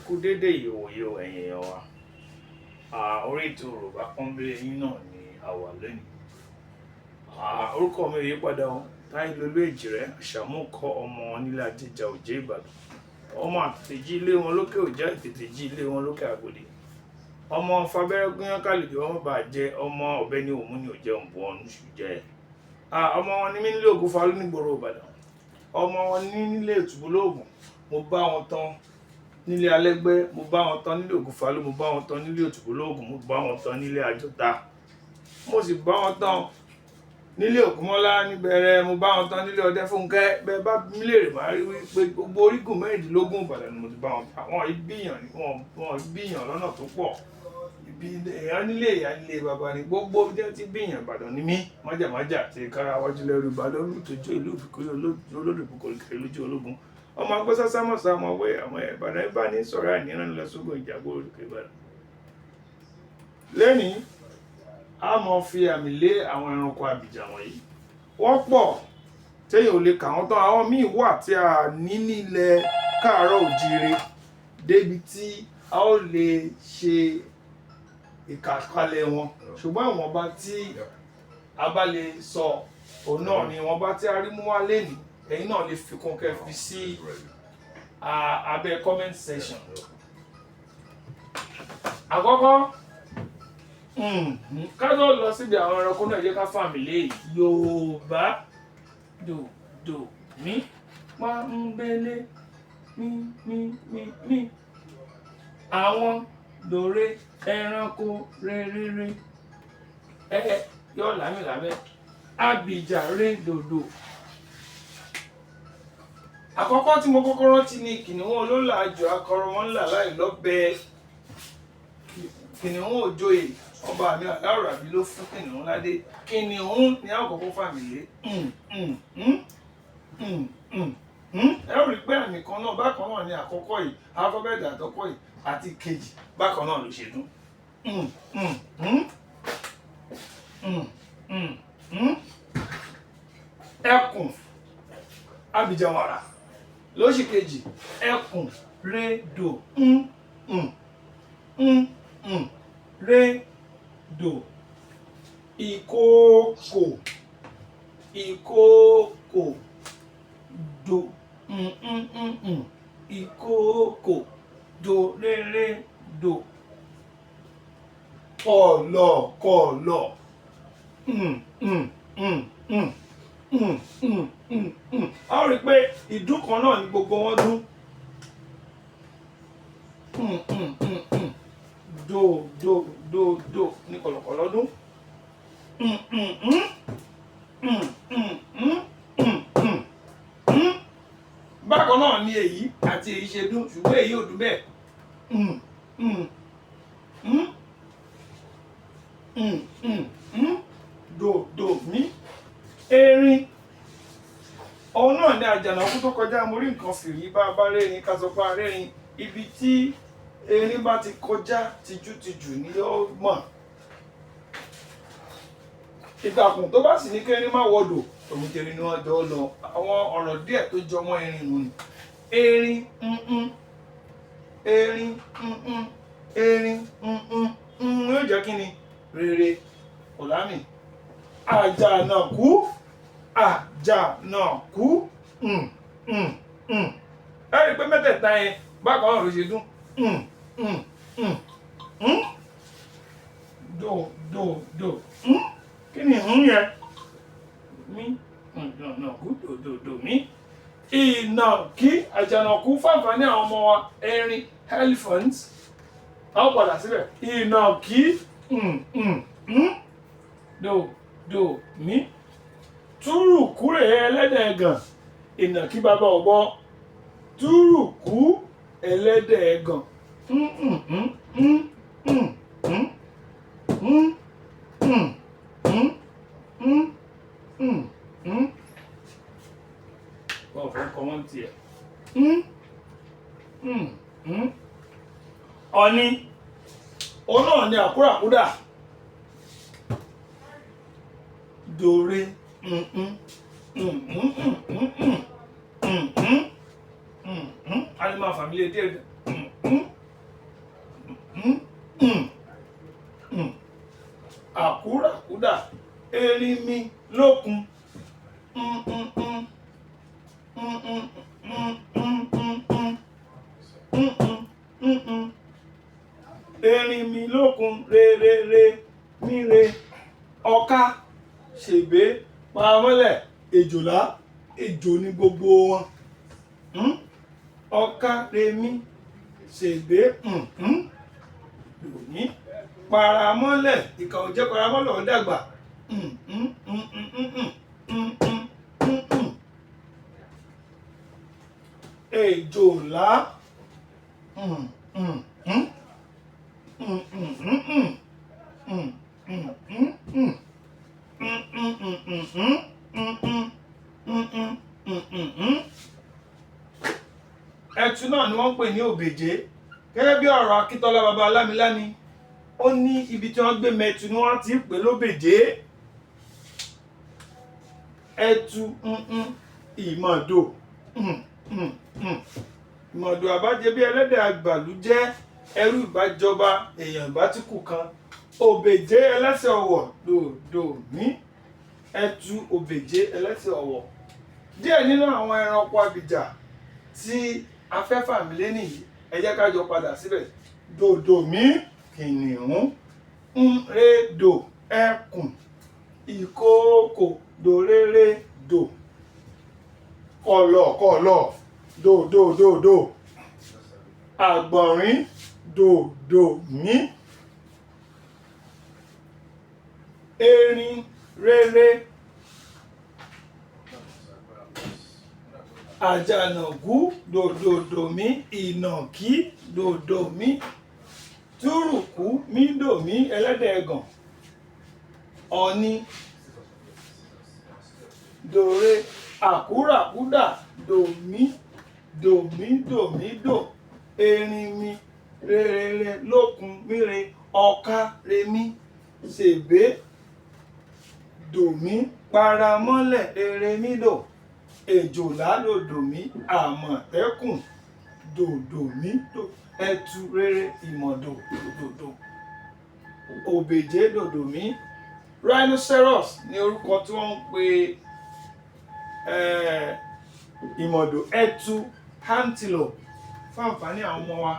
kú dédé ìwòye ẹ̀yin èèyàn wa. Orí ètò Yorùbá Pọ́nbélé yín náà ni a wà lónìí. Orúkọ mi ò yí padà o, Táílolú Èjìrẹ́ Àṣàmúkọ ọmọ nílé Adéjà Òjé Ìbàdàn. Ọmọ àtètèjí ilé wọn lókè Òjé, àtètèjí ilé wọn lókè Àgbòdì. Ọmọ fabẹ́rẹ́ gúnyán kálùjọ ọmọ bá jẹ, ọmọ ọ̀bẹ ní òmú ni ò jẹun bọ̀ ọ̀nù ṣùjẹ́. Ọmọ wọn ní mí nílé Ògúnfalú nígboro Ìbàdàn. Ọmọ wọn ní nílé Ìtùbúlóògùn, mo bá wọn tán nílé Alẹ́gbẹ́, mo bá wọn tán nílé Ògúnfalú, mo bá wọn tán nílé Ìtùbúlóògùn, mo bá wọn tán nílé Àjọta, mo sì bá wọn tán nílé Ògúnmọ́lá níbẹ̀rẹ̀, mo bá wọn tán nílé Ọdẹ́fúnkẹ́. Bẹ́ẹ̀ bá mi léèrè máa rí wípé gbogbo orígun mẹ́rìndínlógún Ìbàdàn ni mo ti bá wọn tán. Àwọn ìbíyàn ni wọn ìbíyàn lọ́nà tó pọ̀. Èèyàn nílé ìyá nílé bàbá ni gbogbo bí wọ́n ti bíyàn Ìbàdàn ni mí. Májàmájà àti kárawájú lẹ́rú Ìbàdàn olùtọ́jú ìlú ìfikúyọ̀ olódùbùkọ̀ kiri lójú ológun. Ọmọ agbésá sámọ̀sá ọmọ ọwẹ́ àwọn Ìbàdàn ibà ní sọ̀rọ̀ àníyàn lọ sógun ìjàgbó olùkọ́ Ìbàdàn. Lẹ́nìí a mọ̀ fi àmì lé àwọn ẹranko abìjà wọ̀nyí. Wọ́n pọ̀ téèyàn ò lè kà wọ́n tán. Àwọn míì wà tí a ní nílẹ̀ káàárọ̀ òjíire débi tí a ó lè ṣe ìkàkalẹ̀ wọn, ṣùgbọ́n ìwọ̀nba tí a bá lè sọ òun náà ni ìwọ̀nba tí a rí mú wá lénìí. Ẹ̀yin náà lè fi kún kẹ́ fi sí abẹ́ comment section. Àkọ́kọ́ ká tó lọ síbi àwọn ẹranko náà jẹ́ ká fàmì lé Yorùbá dò mí Pọ́nbélé mí. Àwọn dòre ẹranko rere yọ lámìlámẹ́ abìjà rẹ dòdò. Àkọ́kọ́ tí mo kọ́kọ́ rántí ni kìnìún olólàájò akọrọ wọn ńlá láì lọ́bẹ. Kìnìún òjòyè ọba mi Aláọ̀ràbí ló fún kìnìún ládé. Kìnìún ni àkọ́kọ́ fàmìlé. Ẹ ó rí pé àmì kan náà bákan náà ni àkọ́kọ́ yìí, alifábẹ́ẹ̀tì àtọ́kọ́ yìí àti kejì bákan náà ló ṣe dún. Ẹkùn abìjàwàrà lóṣì kejì, ẹkùn rédò rédò. Ìkookò dò ìkookò dò rere dò. Kọ̀lọ̀kọ̀lọ̀ a ó rí pé ìdún kan náà ni gbogbo wọn dún. Dò ní kọ̀lọ̀kọ̀lọ̀ dún. Bákan náà ni èyí àti èyí ṣe dún, ṣùgbọ́n èyí ò dún bẹ́ẹ̀. Dò mí. Erin òun náà ní àjànàkú tó kọjá mo rí nǹkan fìrí bá rẹ́rìn ká sọ pé arẹ́rìn. Ibi tí erin bá ti kọjá tijútijù ni ó mọ̀. Ìtàkùn tó bá sì ní kẹ́rin má wọdò òmùtẹ̀rì ni wọ́n jọ lọ. Àwọn ọ̀rọ̀ díẹ̀ tó jọ mọ́ erin nù ni. Erin yóò jẹ́ kí ni rere ọ̀làmì. Àjànàkú ẹ rí pé mẹ́tẹ̀ẹ̀ta yẹn bákan náà ló ṣe dún. Dò kí ni yẹn? Mí àjànàkú dò mí. Ìnàkí àjànàkú fáǹfààní àwọn ọmọ wa erin elephant. A ó padà síbẹ̀. Ìnàkí dò mí. Túrùkúrè ẹlẹ́dẹ̀ ẹ̀gàn. Ìnàkí bàbá ọ̀bọ. Túrùkú ẹlẹ́dẹ̀ ẹ̀gàn. Wọ́n fẹ́ kọ́mọ́ntì ẹ̀. Ọ̀ni òun náà ni àkúràkúdà. Dòre animal family díẹ̀ àkúràkúdà erinmi lókun erinmi lókun re mire ọká ṣègbé paramọ́lẹ̀ èjòlá ejò ní gbogbo wọn ọká remi ṣègbé lòní paramọ́lẹ̀ ìkà ò jẹ́ paramọ́lẹ̀ ó dàgbà èjòlá ẹtu náà ni wọ́n ń pè ní òbèjé gẹ́gẹ́ bí ọ̀rọ̀ Akíntọ́lá baba Lámilámi ó ní ibi tí wọ́n gbé mẹ́tu ni wọ́n ti ń pè lóbèjé ẹtu ìmọ̀dò ìmọ̀dò àbájẹ bí ẹlẹ́dẹ̀ àgbàlú jẹ́ ẹrú ìbájọba èèyàn ìbátìkù kan òbèjé ẹlẹ́sẹ̀ ọ̀wọ̀ dòdò mí ẹtu òbèjé ẹlẹ́sẹ̀ ọ̀wọ̀ díẹ̀ nínú àwọn ẹranko abìjà tí afẹ́fà mi lé nìyí ẹ jẹ́ ká jọ padà síbẹ̀ dòdò mí kìnìún ńredò ẹkùn ìkookò dòréré dò kọ̀lọ̀kọ̀lọ̀ dòdòdòdò àgbọ̀nrín dòdò mí erin rere àjànàkú dòdòdò mí ìnàkí dòdò mí túrùkú mí dò mí ẹlẹ́dẹ̀ ẹ̀gàn ọ̀ni dòre àkúràkúdà dòmí dò erinmi rere lókun mire ọká remí ṣègbé dòmí paramọ́lẹ̀ eremí dò èjòlá dòdòmí àmọ̀tẹ́kùn dòdòmí dò ẹtu rere ìmọ̀dò dòdò òbèjé dòdòmí rhinoceros ní orúkọ tí wọ́n ń pe ìmọ̀dò ẹtu antelope fún àǹfààní àwọn ọmọ wa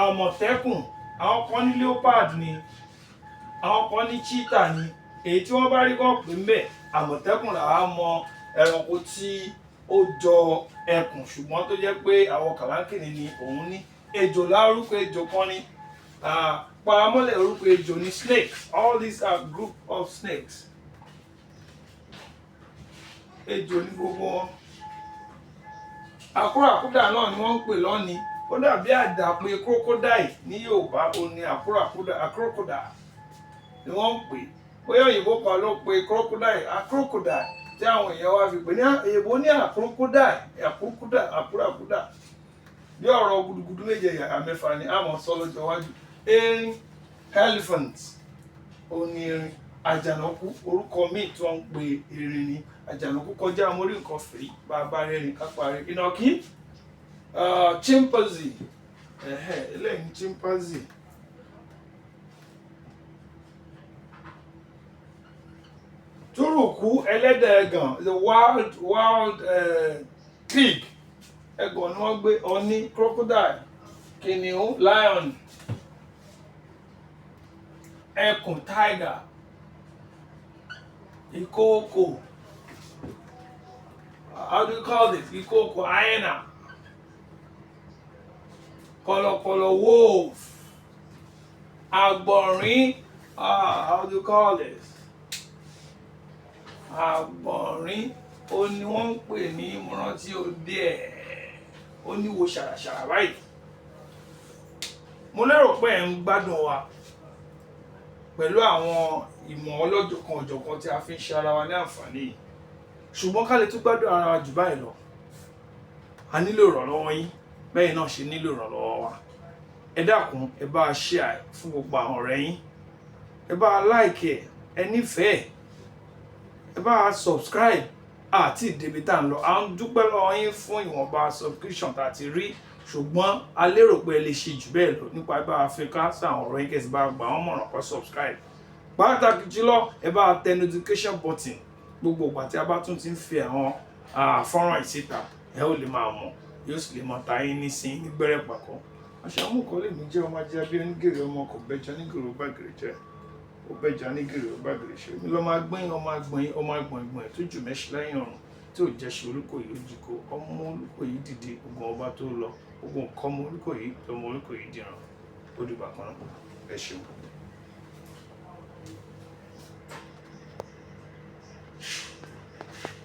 àmọ̀tẹ́kùn àwọn kan ní leopard ni àwọn kan ní cheetah ni èyí tí wọ́n bá rí kọ́ pé ń bẹ̀ àmọ̀tẹ́kùn làwa mọ ẹranko tí ó jọ ẹkùn ṣùgbọ́n tó jẹ́ pé àwọn kàlákìnní ni òun ní èjòlá orúkọ ejò kan ní paramọ́lẹ̀ orúkọ ejò ní snakes. All these are group of snakes. Ejò ní gbogbo wọn. Àkúràkúdà náà ni wọ́n ń pè lọ́ni ó dàbí àdàpè crocodile ní Yorùbá ó ní àkúràkúdà ni wọ́n ń pè bóyá òyìnbó kan ló pe crocodile crocodile tí àwọn èèyàn wá fi pè ní èèbó ní àkúràkúdà bí ọ̀rọ̀ gudugudu méje yàrá mẹ́fà ni àmọ́ sọ lọ́jọ́ iwájú. Erin elephant òní erin àjànàkú orúkọ míì tí wọ́n ń pe erin ni àjànàkú kọjá mórí nǹkan fèrí bàbá rẹ̀rìn kápá rẹ̀ ìnàkí chimpanzee eléyìí chimpanzee túrùkú ẹlẹ́dẹ̀ ẹ̀gàn the wild pig ẹ̀gàn ni wọ́n gbé ọ̀ní crocodile kìnìún lion ẹkùn tiger ìkookò how do you call this ìkookò hyena kọ̀lọ̀kọ̀lọ̀ wolf àgbọ̀nrín how do you call this àgbọ̀nrín ó ní wọ́n ń pè ní ìmúrántí òde ẹ̀ ó ní wo ṣàràṣàrà báyìí. Mo lérò pé ẹ̀ ń gbádùn wa pẹ̀lú àwọn ìmọ̀ ọlọ́jọ̀kan ọ̀jọ̀kan tí a fi ń ṣe ara wa ní àǹfààní yìí ṣùgbọ́n ká lè tún gbádùn ara wa jù báyìí lọ a nílò ìrànlọ́wọ́ yín bẹ́ẹ̀ náà ṣe nílò ìrànlọ́wọ́ wa ẹ dákun ẹ bá a share fún gbogbo àwọn ọ̀rẹ́ yín ẹ bá a like ẹ nífẹ̀ẹ́ ẹ bá a subscribe àti ìdèbí tá ń lọ. À ń dúpẹ́ lọ́wọ́ yín fún ìwọ̀nba subscription tá ti rí, ṣùgbọ́n a lérò pé ẹ lè ṣe jù bẹ́ẹ̀ lọ nípa bá a fi ká sáwọn ọ̀rọ̀ yín kẹ́sì bá gbà wọ́n mọ̀ràn kan subscribe. Pàtàkì jùlọ ẹ bá tẹ notification button gbogbo ìgbà tí a bá tún ti ń fi àwọn fọ́nrán ìsíta, ẹ ó lè máa mọ̀, yóò sì lè mọ̀ ta yín nísìnyí nígbẹ̀rẹ̀ pàkọ́. Àṣàmúkọ́ lè mí jẹ́ ọmọ ajé abí onígèrè ọmọ kò bẹ́jà nígèrè ó bá gèrè jẹ́, ó bẹ́jà nígèrè ó bá gèrè ṣe. Mi lọ́ máa gbẹ́yìn ọmọ agbọ̀nyìn ọmọ agbọ̀ngbọ̀n tó jù mẹ́ṣí lẹ́yìn ọ̀run tí ò jẹ́ ṣe Olúkòyí Òjìkó, ọmọ Olúkòyí dìde ogun ọba tó lọ, ogun kọ́mọ Olúkòyí lọmọ Olúkòyí dìran. Ó dìgbà kan náà, ẹ ṣeun.